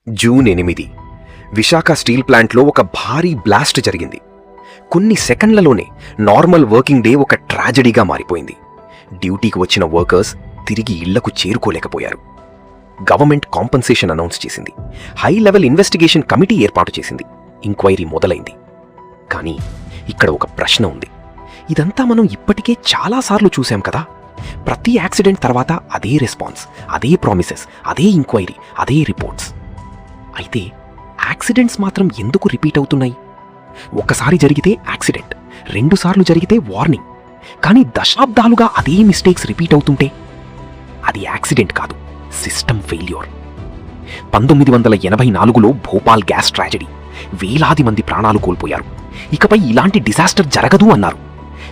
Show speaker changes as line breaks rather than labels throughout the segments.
June 8 Visakha steel ప్లాంట్లో ఒక భారీ బ్లాస్ట్ జరిగింది. కొన్ని సెకండ్లలోనే నార్మల్ వర్కింగ్ డే ఒక ట్రాజడీగా మారిపోయింది. డ్యూటీకి వచ్చిన వర్కర్స్ తిరిగి ఇళ్లకు చేరుకోలేకపోయారు. గవర్నమెంట్ కాంపన్సేషన్ అనౌన్స్ చేసింది. హై లెవెల్ ఇన్వెస్టిగేషన్ కమిటీ ఏర్పాటు చేసింది. ఎంక్వైరీ మొదలైంది. కానీ ఇక్కడ ఒక ప్రశ్న ఉంది. ఇదంతా మనం ఇప్పటికే చాలాసార్లు చూశాం కదా. ప్రతి యాక్సిడెంట్ తర్వాత అదే రెస్పాన్స్, అదే ప్రామిసెస్, అదే ఎంక్వైరీ, అదే రిపోర్ట్స్. అయితే యాక్సిడెంట్స్ మాత్రం ఎందుకు రిపీట్ అవుతున్నాయి? ఒక్కసారి జరిగితే యాక్సిడెంట్, 2 సార్లు జరిగితే వార్నింగ్. కానీ దశాబ్దాలుగా అదే మిస్టేక్స్ రిపీట్ అవుతుంటే అది యాక్సిడెంట్ కాదు, సిస్టమ్ ఫెయిల్యూర్. 1984లో భోపాల్ గ్యాస్ ట్రాజడీ, వేలాది మంది ప్రాణాలు కోల్పోయారు. ఇకపై ఇలాంటి డిజాస్టర్ జరగదు అన్నారు.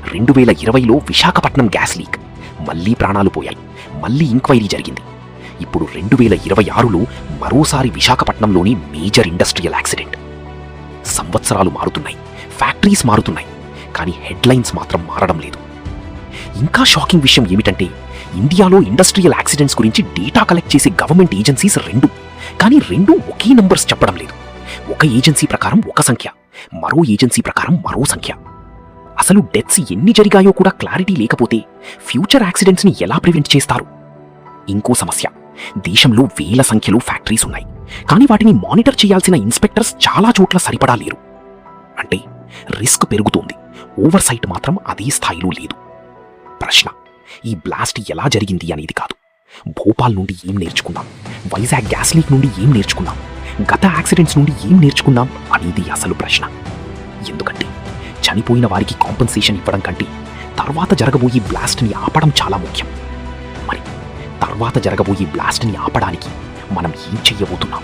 2020లో విశాఖపట్నం గ్యాస్ లీక్, మళ్లీ ప్రాణాలు పోయాయి, మళ్లీ ఎంక్వైరీ జరిగింది. ఇప్పుడు 2026లో మరోసారి విశాఖపట్నంలోని మేజర్ ఇండస్ట్రియల్ యాక్సిడెంట్. సంవత్సరాలు మారుతున్నాయి, ఫ్యాక్టరీస్ మారుతున్నాయి, కానీ హెడ్లైన్స్ మాత్రం మారడం లేదు. ఇంకా షాకింగ్ విషయం ఏమిటంటే, ఇండియాలో ఇండస్ట్రియల్ యాక్సిడెంట్స్ గురించి డేటా కలెక్ట్ చేసే గవర్నమెంట్ ఏజెన్సీస్ 2, కానీ 2 ఒకే నంబర్స్ చెప్పడం లేదు. ఒక ఏజెన్సీ ప్రకారం ఒక సంఖ్య, మరో ఏజెన్సీ ప్రకారం మరో సంఖ్య. అసలు డెత్స్ ఎన్ని జరిగాయో కూడా క్లారిటీ లేకపోతే ఫ్యూచర్ యాక్సిడెంట్స్ని ఎలా ప్రివెంట్ చేస్తారు? ఇంకో సమస్య, దేశంలో వేల సంఖ్యలో ఫ్యాక్టరీస్ ఉన్నాయి, కానీ వాటిని మానిటర్ చేయాల్సిన ఇన్స్పెక్టర్స్ చాలా చోట్ల సరిపడా లేరు. అంటే రిస్క్ పెరుగుతోంది, ఓవర్సైట్ మాత్రం అదే స్థాయిలో లేదు. ప్రశ్న, ఈ బ్లాస్ట్ ఎలా జరిగింది అనేది కాదు, భోపాల్ నుండి ఏం నేర్చుకున్నాం, వైజాగ్ గ్యాస్ లీక్ నుండి ఏం నేర్చుకున్నాం, గత యాక్సిడెంట్స్ నుండి ఏం నేర్చుకున్నాం అనేది అసలు ప్రశ్న. ఎందుకంటే చనిపోయిన వారికి కాంపన్సేషన్ ఇవ్వడం కంటే తర్వాత జరగబోయే బ్లాస్ట్ని ఆపడం చాలా ముఖ్యం. మరి తర్వాత జరగబోయే బ్లాస్ట్ని ఆపడానికి మనం ఏం చెయ్యబోతున్నాం?